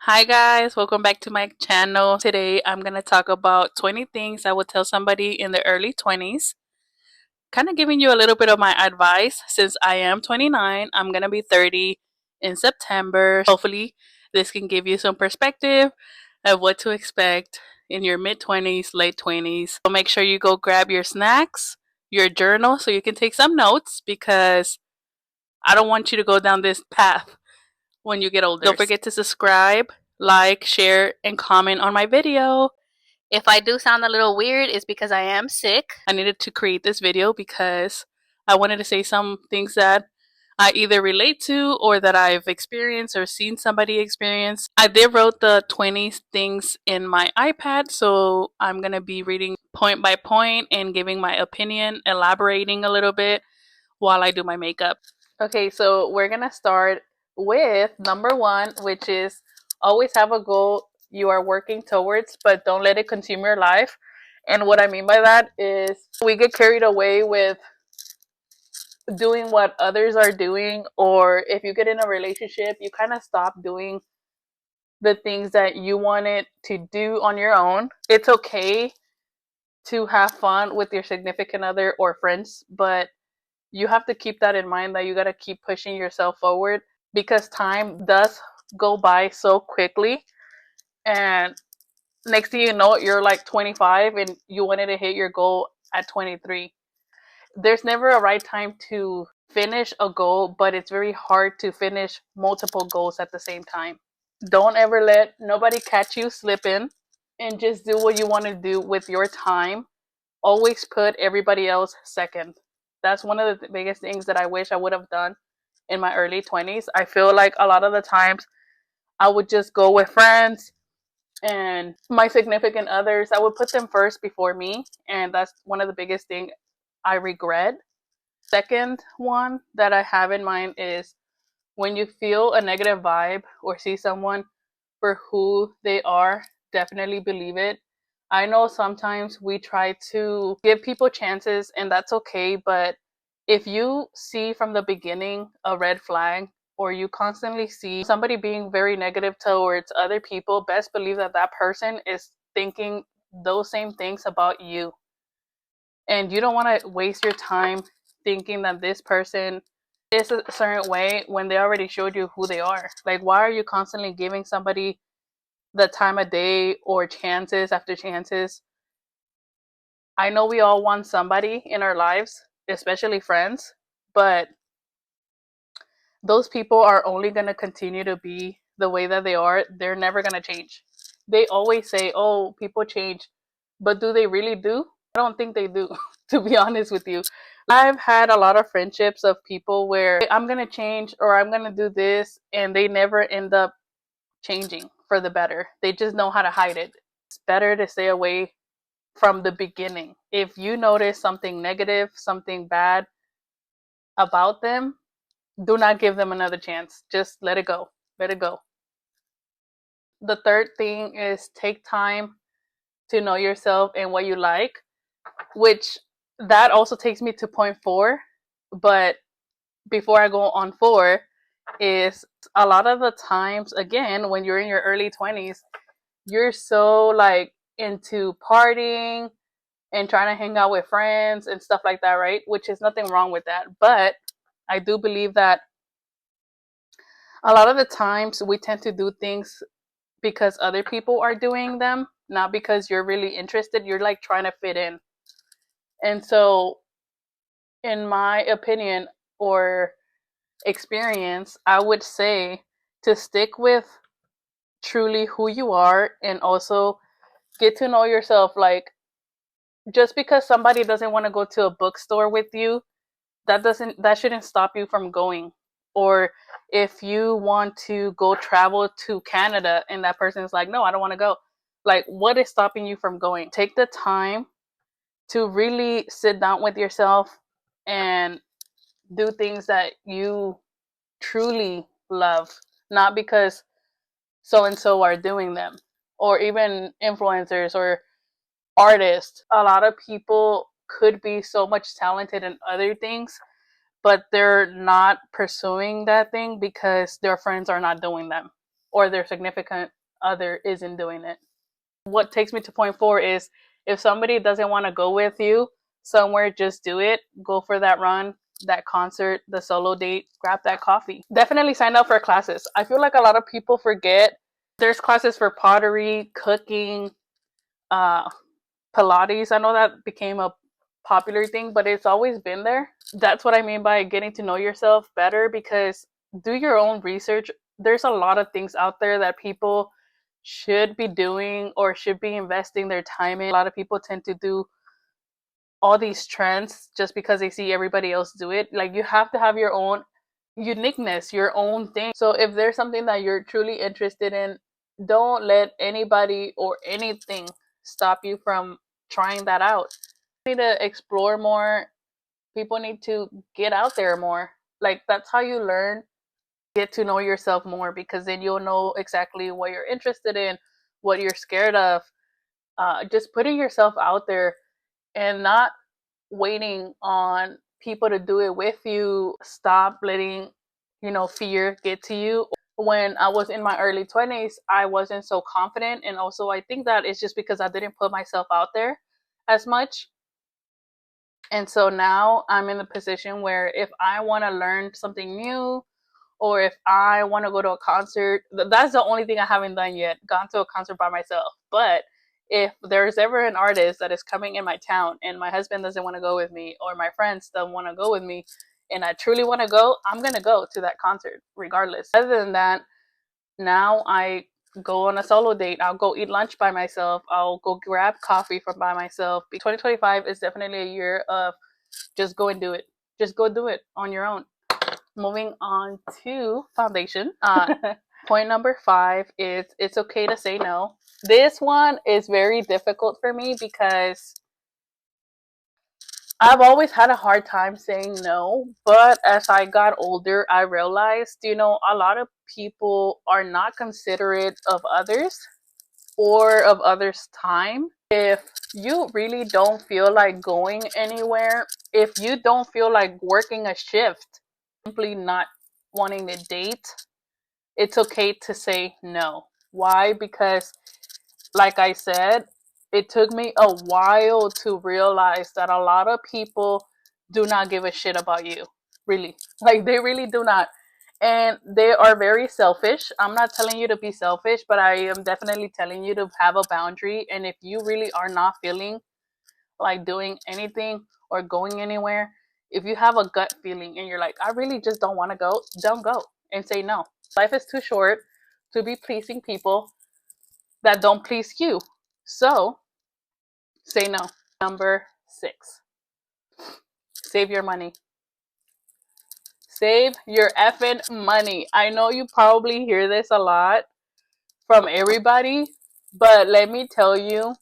Hi guys, welcome back to my channel. Today I'm going to talk about 20 things I would tell somebody in the early 20s. Kind of giving you a little bit of my advice since I am 29. I'm going to be 30 in September. Hopefully, this can give you some perspective of what to expect in your mid 20s, late 20s. So make sure you go grab your snacks, your journal so you can take some notes because I don't want you to go down this path when you get older. Don't forget to subscribe, like, share, and comment on my video. If I do sound a little weird, it's because I am sick. I needed to create this video because I wanted to say some things that I either relate to or that I've experienced or seen somebody experience. I did wrote the 20 things in my iPad, so I'm going to be reading point by point and giving my opinion, elaborating a little bit while I do my makeup. Okay, so we're gonna start with number one, which is always have a goal you are working towards, but don't let it consume your life. And what I mean by that is we get carried away with doing what others are doing, or if you get in a relationship, you kind of stop doing the things that you wanted to do on your own. It's okay to have fun with your significant other or friends, but you have to keep that in mind that you got to keep pushing yourself forward because time does go by so quickly. And next thing you know, you're like 25 and you wanted to hit your goal at 23. There's never a right time to finish a goal, but it's very hard to finish multiple goals at the same time. Don't ever let nobody catch you slipping and just do what you want to do with your time. Always put everybody else second. That's one of the biggest things that I wish I would have done in my early 20s. I feel like a lot of the times I would just go with friends and my significant others. I would put them first before me, and that's one of the biggest things I regret. Second one that I have in mind is when you feel a negative vibe or see someone for who they are, definitely believe it. I know sometimes we try to give people chances, and that's okay, but if you see from the beginning a red flag or you constantly see somebody being very negative towards other people, best believe that that person is thinking those same things about you. And you don't want to waste your time thinking that this person is a certain way when they already showed you who they are. Like, why are you constantly giving somebody the time of day or chances after chances? I know we all want somebody in our lives, especially friends, but those people are only going to continue to be the way that they are. They're never going to change. They always say, oh, people change. But do they really do? I don't think they do, to be honest with you. I've had a lot of friendships of people where I'm going to change or I'm going to do this, and they never end up changing for the better. They just know how to hide it. It's better to stay away from the beginning. If you notice something negative, something bad about them, do not give them another chance. Just let it go. Let it go. The third thing is take time to know yourself and what you like, which that also takes me to point four. But before I go on four, is a lot of the times, again, when you're in your early 20s, you're so like into partying and trying to hang out with friends and stuff like that, right? Which is nothing wrong with that. But I do believe that a lot of the times we tend to do things because other people are doing them, not because you're really interested. You're like trying to fit in. And so, in my opinion or experience, I would say to stick with truly who you are and also get to know yourself. Like, just because somebody doesn't want to go to a bookstore with you, that shouldn't stop you from going. Or if you want to go travel to Canada and that person is like, no, I don't want to go, like, what is stopping you from going? Take the time to really sit down with yourself and do things that you truly love, not because so and so are doing them, or even influencers or artists. A lot of people could be so much talented in other things, but they're not pursuing that thing because their friends are not doing them, or their significant other isn't doing it. What takes me to point 4 is if somebody doesn't want to go with you somewhere, just do it. Go for that run, that concert, the solo date, grab that coffee. Definitely sign up for classes. I feel like a lot of people forget there's classes for pottery, cooking, uh, Pilates. I know that became a popular thing, but it's always been there. That's what I mean by getting to know yourself better, because do your own research. There's a lot of things out there that people should be doing or should be investing their time in. A lot of people tend to do all these trends just because they see everybody else do it. Like, you have to have your own uniqueness, your own thing. So if there's something that you're truly interested in, don't let anybody or anything stop you from trying that out. You need to explore more. People need to get out there more. Like, that's how you learn, get to know yourself more, because then you'll know exactly what you're interested in, what you're scared of. Just putting yourself out there and not waiting on people to do it with you. Stop letting, fear get to you. When I was in my early 20s, I wasn't so confident. And also, I think that it's just because I didn't put myself out there as much. And so now I'm in the position where if I want to learn something new, or if I want to go to a concert, that's the only thing I haven't done yet, gone to a concert by myself. But if there's ever an artist that is coming in my town and my husband doesn't want to go with me, or my friends don't want to go with me, and I truly want to go, I'm going to go to that concert regardless. Other than that, now I go on a solo date. I'll go eat lunch by myself. I'll go grab coffee from by myself. 2025 is definitely a year of just go and do it. Just go do it on your own. Moving on to foundation. Point number 5 is it's okay to say no. This one is very difficult for me because I've always had a hard time saying no, but as I got older, I realized, a lot of people are not considerate of others or of others' time. If you really don't feel like going anywhere, if you don't feel like working a shift, simply not wanting to date, it's okay to say no. Why? Because, like I said, it took me a while to realize that a lot of people do not give a shit about you. Really. Like, they really do not. And they are very selfish. I'm not telling you to be selfish, but I am definitely telling you to have a boundary. And if you really are not feeling like doing anything or going anywhere, if you have a gut feeling and you're like, I really just don't want to go, don't go, and say no. Life is too short to be pleasing people that don't please you. So say no. Number 6, save your money. Save your effing money. I know you probably hear this a lot from everybody, but let me tell you,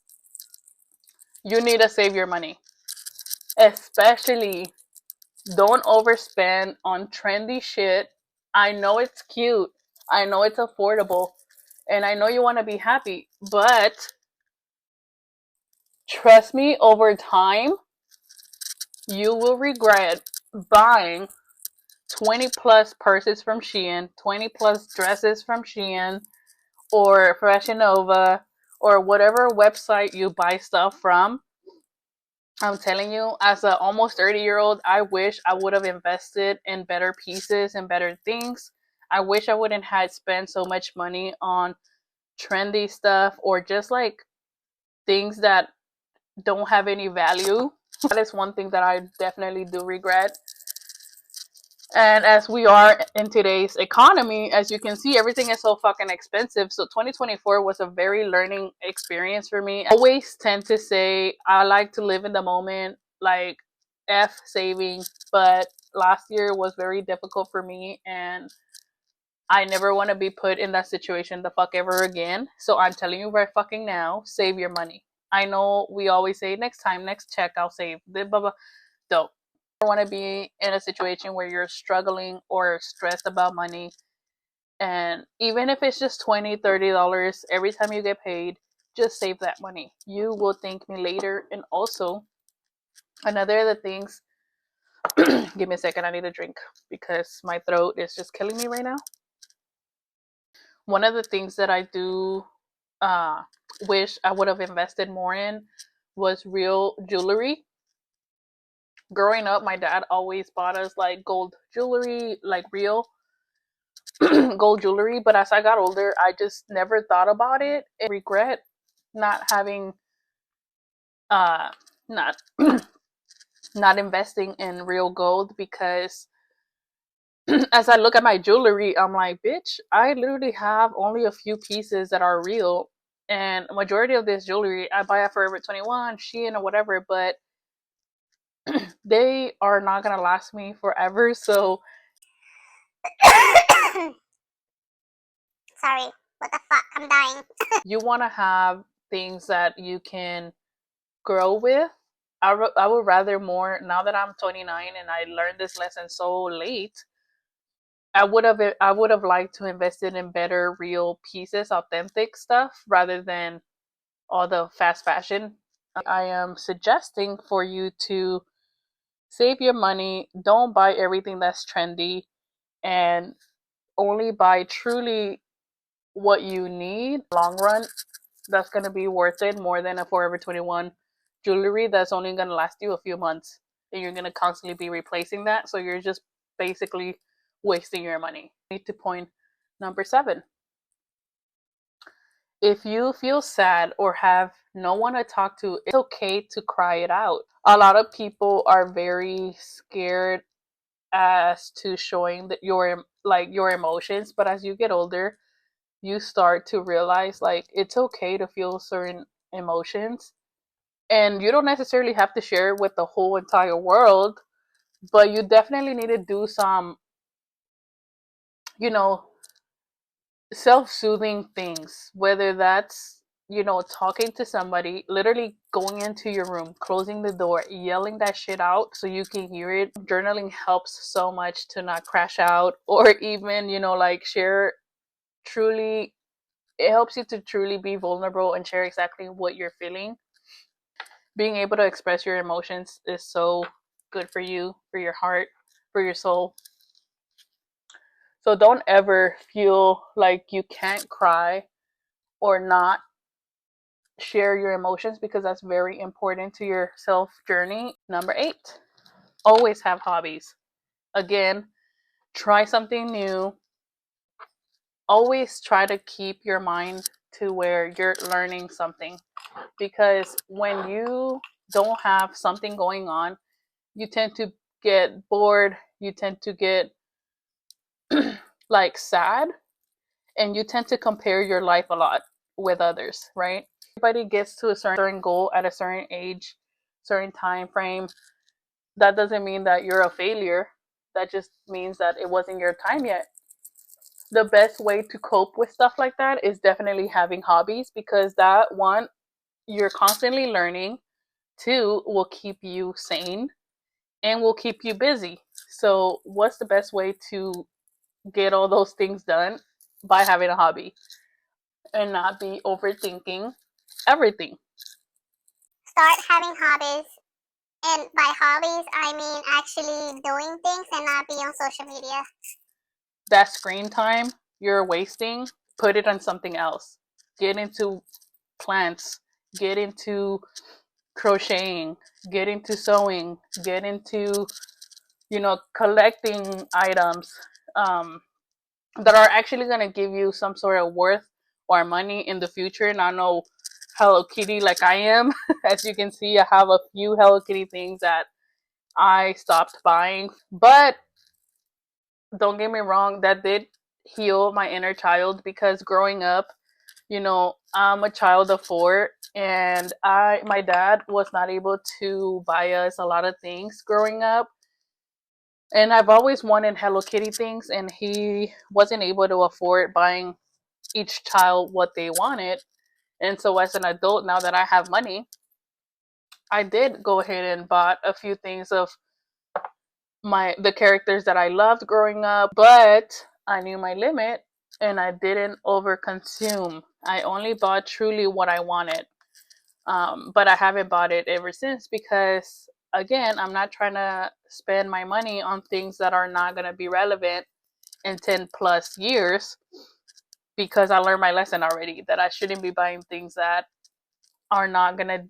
you need to save your money. Especially, don't overspend on trendy shit. I know it's cute. I know it's affordable. And I know you want to be happy. But trust me, over time, you will regret buying 20 plus purses from Shein, 20 plus dresses from Shein, or Fashion Nova, or whatever website you buy stuff from. I'm telling you, as an almost 30-year-old, I wish I would have invested in better pieces and better things. I wish I wouldn't have spent so much money on trendy stuff or just like things that don't have any value. That is one thing that I definitely do regret. And as we are in today's economy, as you can see, everything is so fucking expensive. So 2024 was a very learning experience for me. I always tend to say I like to live in the moment, like F saving. But last year was very difficult for me, and I never want to be put in that situation the fuck ever again. So I'm telling you right fucking now, save your money. I know we always say next time, next check, I'll save. Blah, blah, blah. Don't want to be in a situation where you're struggling or stressed about money. And even if it's just $20-$30 every time you get paid, just save that money. You will thank me later. And also, another of the things, give me a second, I need a drink because my throat is just killing me right now. One of the things that I do wish I would have invested more in was real jewelry. Growing up, my dad always bought us like gold jewelry, like real gold jewelry. But as I got older, I just never thought about it. And regret not having, not not investing in real gold, because as I look at my jewelry, I'm like, bitch, I literally have only a few pieces that are real. And majority of this jewelry I buy at Forever 21, Shein, or whatever, but they are not gonna last me forever. So sorry, what the fuck? I'm dying. you want to have things that you can grow with. I would rather more, now that I'm 29 and I learned this lesson so late. I would have liked to invest in better real pieces, authentic stuff, rather than all the fast fashion. I am suggesting for you to save your money. Don't buy everything that's trendy, and only buy truly what you need. Long run, that's going to be worth it more than a Forever 21 jewelry that's only going to last you a few months, and you're going to constantly be replacing that. So you're just basically wasting your money. Need to point number 7. If you feel sad or have no one to talk to, it's okay to cry it out. A lot of people are very scared as to showing that your emotions, but as you get older, you start to realize like it's okay to feel certain emotions, and you don't necessarily have to share it with the whole entire world, but you definitely need to do some, you know, self-soothing things, whether that's, talking to somebody, literally going into your room, closing the door, yelling that shit out so you can hear it. Journaling helps so much to not crash out, or even, like share truly. It helps you to truly be vulnerable and share exactly what you're feeling. Being able to express your emotions is so good for you, for your heart, for your soul. So don't ever feel like you can't cry or not share your emotions, because that's very important to your self journey. Number 8, always have hobbies. Again, try something new. Always try to keep your mind to where you're learning something, because when you don't have something going on, you tend to get bored, you tend to get like sad, and you tend to compare your life a lot with others, right? Everybody gets to a certain goal at a certain age, certain time frame. That doesn't mean that you're a failure. That just means that it wasn't your time yet. The best way to cope with stuff like that is definitely having hobbies, because that, one, you're constantly learning. 2, will keep you sane and will keep you busy. So what's the best way to get all those things done? By having a hobby and not be overthinking everything. Start having hobbies. And by hobbies, I mean actually doing things and not be on social media. That screen time you're wasting, put it on something else. Get into plants, get into crocheting, get into sewing, get into, collecting items that are actually going to give you some sort of worth or money in the future. Not no Hello Kitty like I am. As you can see, I have a few Hello Kitty things that I stopped buying. But don't get me wrong, that did heal my inner child, because growing up, I'm a child of 4, and my dad was not able to buy us a lot of things growing up. And I've always wanted Hello Kitty things, and he wasn't able to afford buying each child what they wanted. And so as an adult, now that I have money, I did go ahead and bought a few things of the characters that I loved growing up, but I knew my limit and I didn't overconsume. I only bought truly what I wanted. But I haven't bought it ever since, because again, I'm not trying to spend my money on things that are not going to be relevant in 10 plus years. because I learned my lesson already that I shouldn't be buying things that are not going to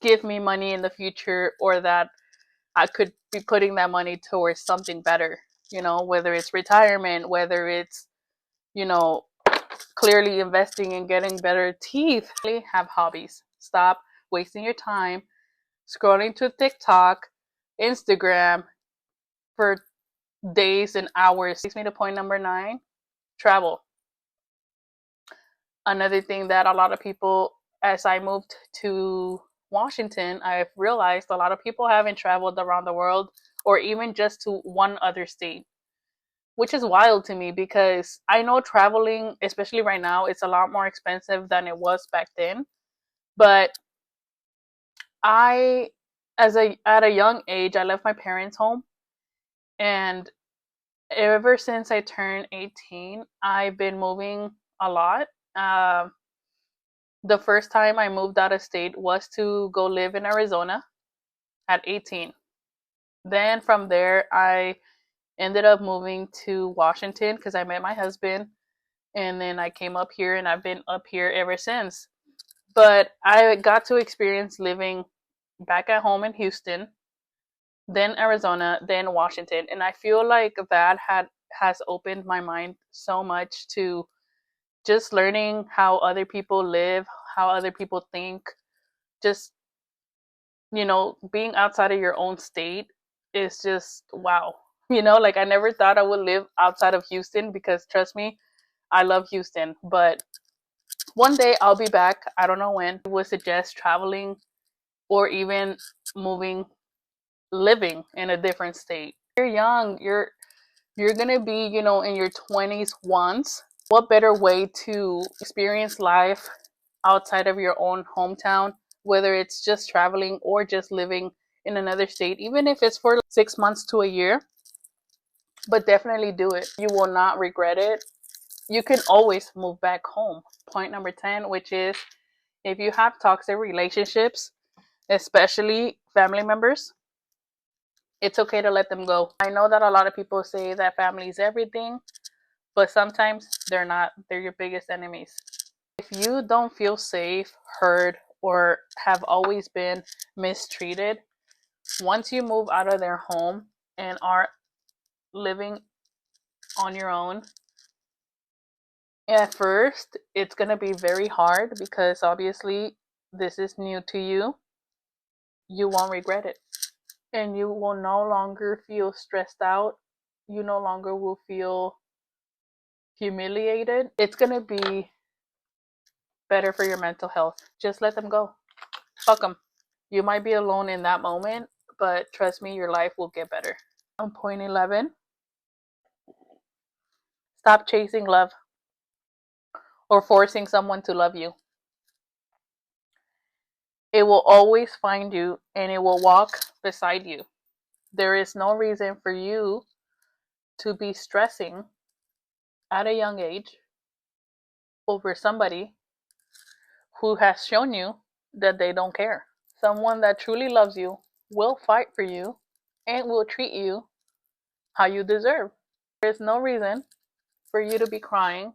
give me money in the future, or that I could be putting that money towards something better, whether it's retirement, whether it's, you know, clearly investing in getting better teeth. Have hobbies. Stop wasting your time scrolling to TikTok, Instagram for days and hours. Takes me to point number 9, travel. Another thing that a lot of people, as I moved to Washington, I've realized a lot of people haven't traveled around the world or even just to one other state, which is wild to me because I know traveling, especially right now, it's a lot more expensive than it was back then. But I, at a young age, I left my parents' home, and ever since I turned 18, I've been moving a lot. Uh, the first time I moved out of state was to go live in Arizona at 18. Then from there, I ended up moving to Washington because I met my husband. And then I came up here, and I've been up here ever since. But I got to experience living back at home in Houston, then Arizona, then Washington. And I feel like that has opened my mind so much to just learning how other people live, how other people think. Just, being outside of your own state is just wow. Like I never thought I would live outside of Houston because trust me, I love Houston. But one day I'll be back. I don't know when. I would suggest traveling or even moving, living in a different state. You're young. You're gonna be, in your 20s once. What better way to experience life outside of your own hometown, whether it's just traveling or just living in another state, even if it's for 6 months to a year, but definitely do it. You will not regret it. You can always move back home. Point number 10, which is if you have toxic relationships, especially family members, it's okay to let them go. I know that a lot of people say that family is everything, but sometimes they're not. They're your biggest enemies. If you don't feel safe, heard, or have always been mistreated, once you move out of their home and are living on your own, at first it's going to be very hard because obviously this is new to you. You won't regret it. And you will no longer feel stressed out. You no longer will feel humiliated. It's going to be better for your mental health. Just let them go. Fuck them. You might be alone in that moment, but trust me, your life will get better. On point 11, stop chasing love or forcing someone to love you. It will always find you and it will walk beside you. There is no reason for you to be stressing at a young age over somebody who has shown you that they don't care. Someone that truly loves you will fight for you and will treat you how you deserve. There is no reason for you to be crying,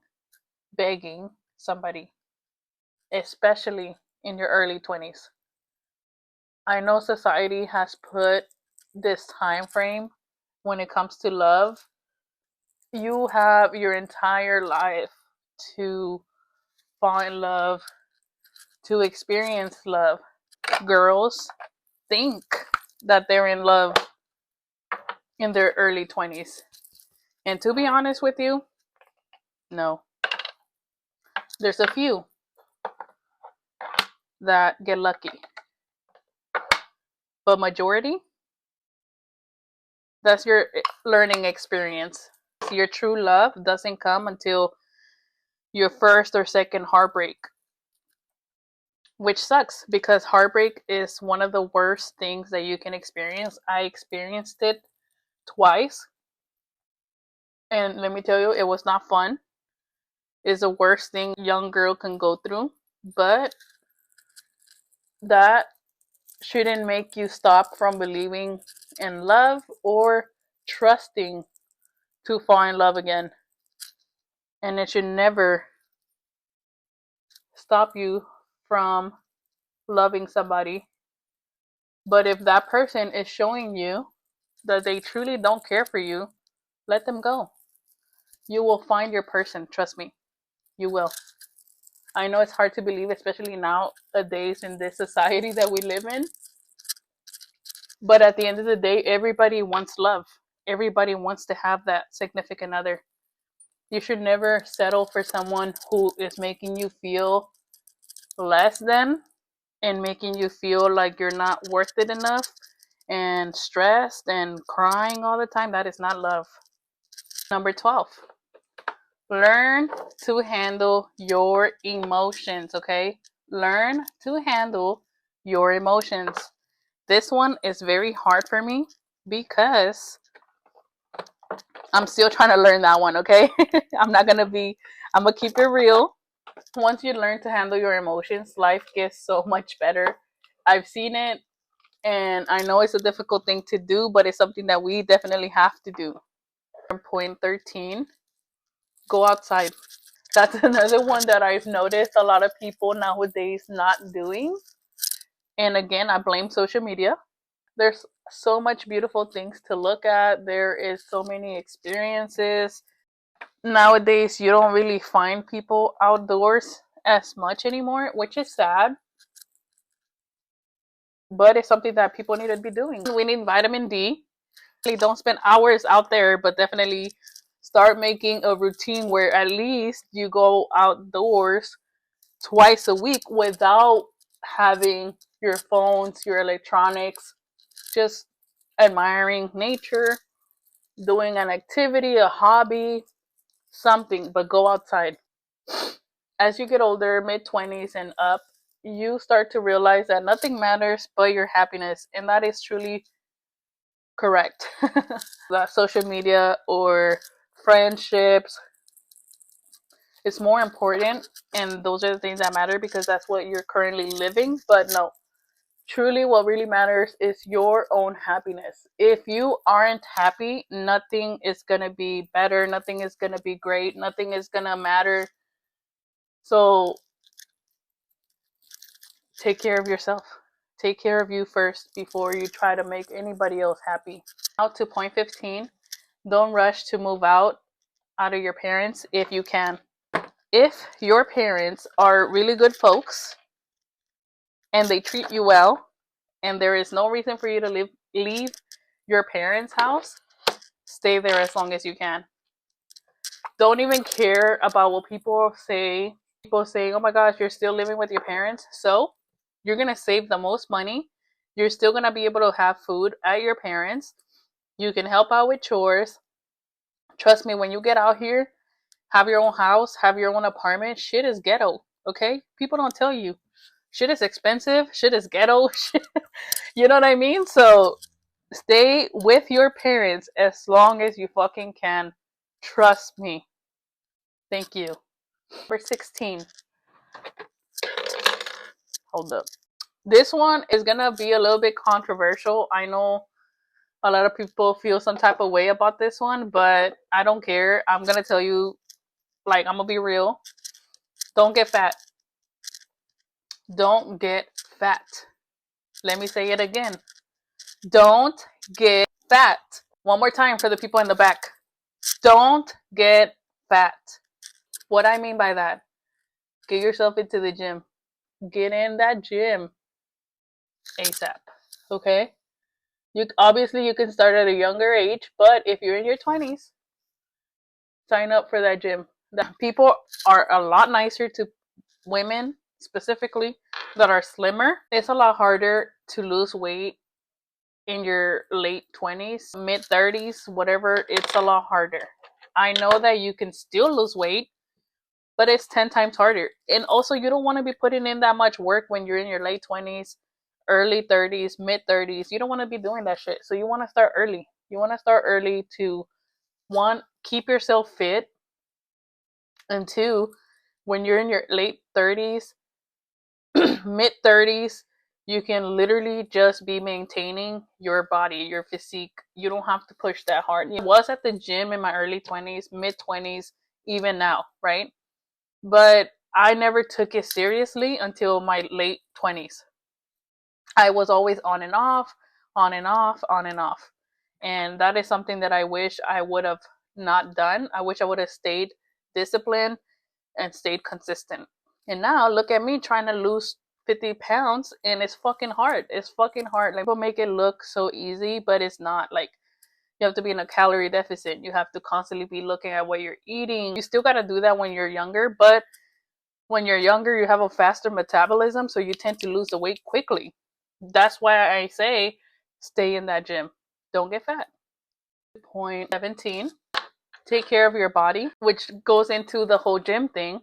begging somebody, especially in your early 20s. I know society has put this time frame when it comes to love. You have your entire life to fall in love, to experience love. Girls think that they're in love in their early 20s. And to be honest with you, no. There's a few that get lucky. But majority, that's your learning experience. Your true love doesn't come until your first or second heartbreak, which sucks because heartbreak is one of the worst things that you can experience. I experienced it twice, and let me tell you, it was not fun. It's the worst thing a young girl can go through, but that shouldn't make you stop from believing in love or trusting to fall in love again. And it should never stop you from loving somebody. But if that person is showing you that they truly don't care for you, let them go. You will find your person, trust me. You will. I know it's hard to believe, especially nowadays in this society that we live in. But at the end of the day, everybody wants love. Everybody wants to have that significant other. You should never settle for someone who is making you feel less than and making you feel like you're not worth it enough and stressed and crying all the time. That is not love. Number 12, learn to handle your emotions, okay? Learn to handle your emotions. This one is very hard for me because I'm still trying to learn that one, okay? I'm gonna keep it real. Once you learn to handle your emotions, life gets so much better. I've seen it, and I know it's a difficult thing to do, but it's something that we definitely have to do. Point 13, go outside. That's another one that I've noticed a lot of people nowadays not doing. And again, I blame social media. There's so much beautiful things to look at. There is so many experiences. Nowadays, you don't really find people outdoors as much anymore, which is sad. But it's something that people need to be doing. We need vitamin D. Don't spend hours out there, but definitely start making a routine where at least you go outdoors twice a week without having your phones, your electronics, just admiring nature, doing an activity, a hobby, something, but go outside. As you get older, mid 20s and up, you start to realize that nothing matters but your happiness, and that is truly correct. That social media or friendships is more important, and those are the things that matter because that's what you're currently living. But no, truly what really matters is your own happiness. If you aren't happy, nothing is going to be better, nothing is going to be great, nothing is going to matter. So take care of yourself. Take care of you first before you try to make anybody else happy. Now to point 15, don't rush to move out of your parents if you can. If your parents are really good folks and they treat you well and there is no reason for you to leave your parents' house, stay there as long as you can. Don't even care about what people say. People saying, oh my gosh, you're still living with your parents. So you're going to save the most money. You're still going to be able to have food at your parents'. You can help out with chores. Trust me, when you get out here, have your own house, have your own apartment, shit is ghetto, okay? People don't tell you. Shit is expensive, shit is ghetto. You know what I mean? So stay with your parents as long as you fucking can. Trust me. Thank you. Number 16. Hold up. This one is gonna be a little bit controversial. I know a lot of people feel some type of way about this one, but I don't care. I'm gonna tell you, like, I'm gonna be real. Don't get fat. Don't get fat. Let me say it again. Don't get fat. One more time for the people in the back. Don't get fat. What I mean by that, get yourself into the gym. Get in that gym ASAP. Okay? You can start at a younger age, but if you're in your 20s, sign up for that gym. The people are a lot nicer to women specifically that are slimmer. It's a lot harder to lose weight in your late 20s, mid 30s, whatever. It's a lot harder. I know that you can still lose weight, but it's 10 times harder. And also, you don't want to be putting in that much work when you're in your late 20s, early 30s, mid 30s. You don't want to be doing that shit. So you want to start early. You want to start early to, one, keep yourself fit, and two, when you're in your late 30s, mid 30s, you can literally just be maintaining your body, your physique. You don't have to push that hard. I was at the gym in my early 20s, mid 20s, even now, right? But I never took it seriously until my late 20s. I was always on and off, on and off, on and off. And that is something that I wish I would have not done. I wish I would have stayed disciplined and stayed consistent. And now look at me trying to lose 50 pounds, and it's fucking hard. It's fucking hard. Like, people make it look so easy, but it's not. Like, you have to be in a calorie deficit. You have to constantly be looking at what you're eating. You still got to do that when you're younger, but when you're younger, you have a faster metabolism, so you tend to lose the weight quickly. That's why I say stay in that gym. Don't get fat. Point 17, take care of your body, which goes into the whole gym thing.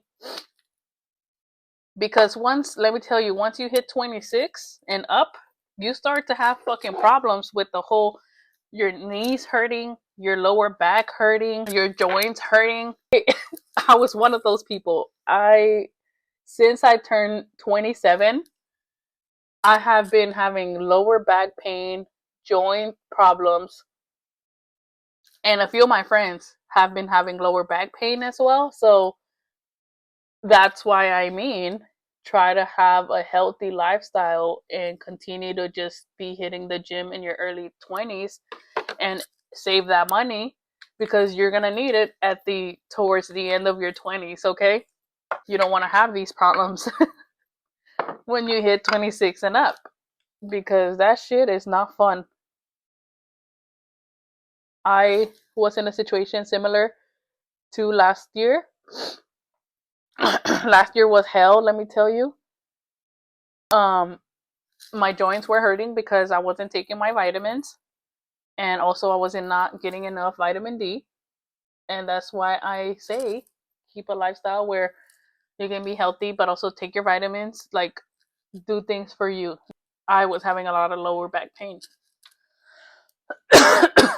Because let me tell you, once you hit 26 and up, you start to have fucking problems with the whole, your knees hurting, your lower back hurting, your joints hurting. I was one of those people. Since I turned 27, I have been having lower back pain, joint problems, and a few of my friends have been having lower back pain as well. So that's why try to have a healthy lifestyle and continue to just be hitting the gym in your early 20s and save that money, because you're going to need it towards the end of your 20s, okay? You don't want to have these problems when you hit 26 and up, because that shit is not fun. I was in a situation similar to last year. Last year was hell, let me tell you. My joints were hurting because I wasn't taking my vitamins, and also I wasn't not getting enough vitamin D. And that's why I say keep a lifestyle where you can be healthy but also take your vitamins, like do things for you. I was having a lot of lower back pain.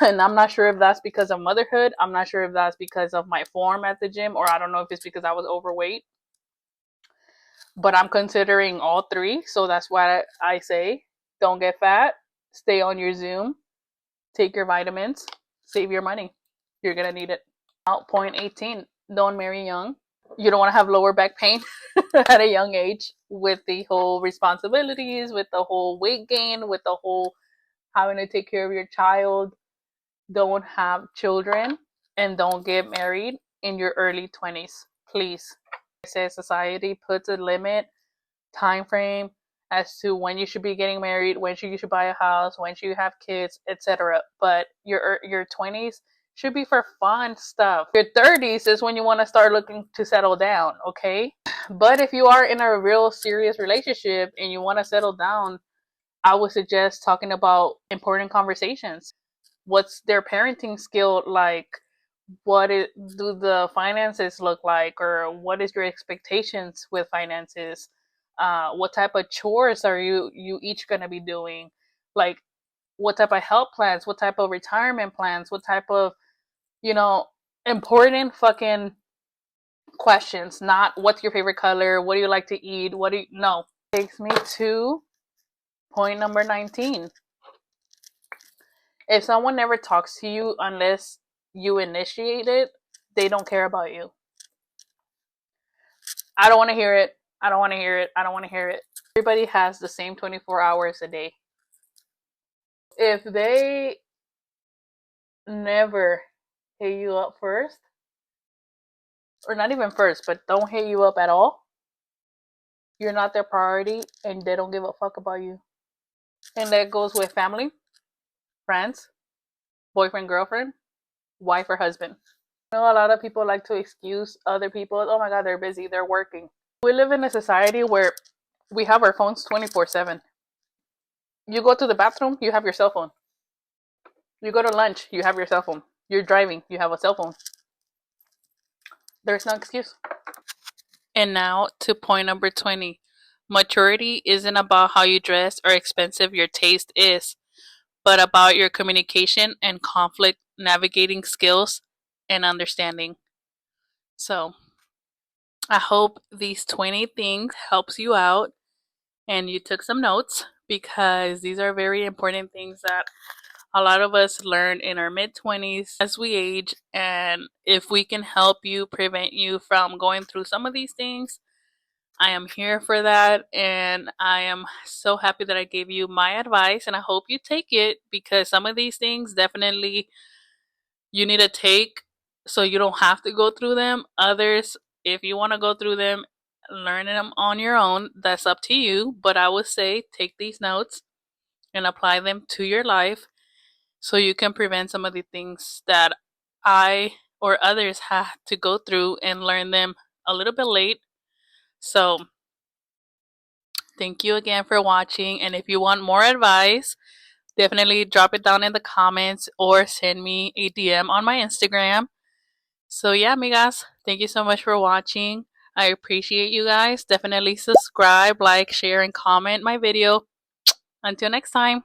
And I'm not sure if that's because of motherhood. I'm not sure if that's because of my form at the gym, or I don't know if it's because I was overweight. But I'm considering all three. So that's why I say don't get fat, stay on your Zoom, take your vitamins, save your money. You're going to need it. Now, point 18, don't marry young. You don't want to have lower back pain at a young age with the whole responsibilities, with the whole weight gain, with the whole having to take care of your child. Don't have children and don't get married in your early 20s, please. I say society puts a limit, time frame as to when you should be getting married, when you should buy a house, when you have kids, etc. But your 20s should be for fun stuff. Your 30s is when you want to start looking to settle down, okay? But if you are in a real serious relationship and you want to settle down, I would suggest talking about important conversations. What's their parenting skill like? Do the finances look like, or what is your expectations with finances? What type of chores are you each going to be doing? Like, what type of health plans, what type of retirement plans, what type of, important fucking questions. Not what's your favorite color, what do you like to eat, what do you no. Takes me to point number 19. If someone never talks to you unless you initiate it, they don't care about you. I don't want to hear it. I don't want to hear it. I don't want to hear it. Everybody has the same 24 hours a day. If they never hit you up first, or not even first, but don't hit you up at all, you're not their priority and they don't give a fuck about you. And that goes with family, friends, boyfriend, girlfriend, wife, or husband. A lot of people like to excuse other people. Oh my God, they're busy, they're working. We live in a society where we have our phones 24/7. You go to the bathroom, you have your cell phone. You go to lunch, you have your cell phone. You're driving, you have a cell phone. There's no excuse. And now to point number 20. Maturity isn't about how you dress or expensive your taste is, but about your communication and conflict navigating skills and understanding. So, I hope these 20 things helps you out and you took some notes, because these are very important things that A lot of us learn in our mid 20s as we age, and if we can help you prevent you from going through some of these things, I am here for that. And I am so happy that I gave you my advice, and I hope you take it, because some of these things definitely you need to take so you don't have to go through them. Others, if you want to go through them, learn them on your own, that's up to you. But I would say take these notes and apply them to your life so you can prevent some of the things that I or others had to go through and learn them a little bit late. So, thank you again for watching. And if you want more advice, definitely drop it down in the comments or send me a DM on my Instagram. So, yeah, amigas, thank you so much for watching. I appreciate you guys. Definitely subscribe, like, share, and comment my video. Until next time.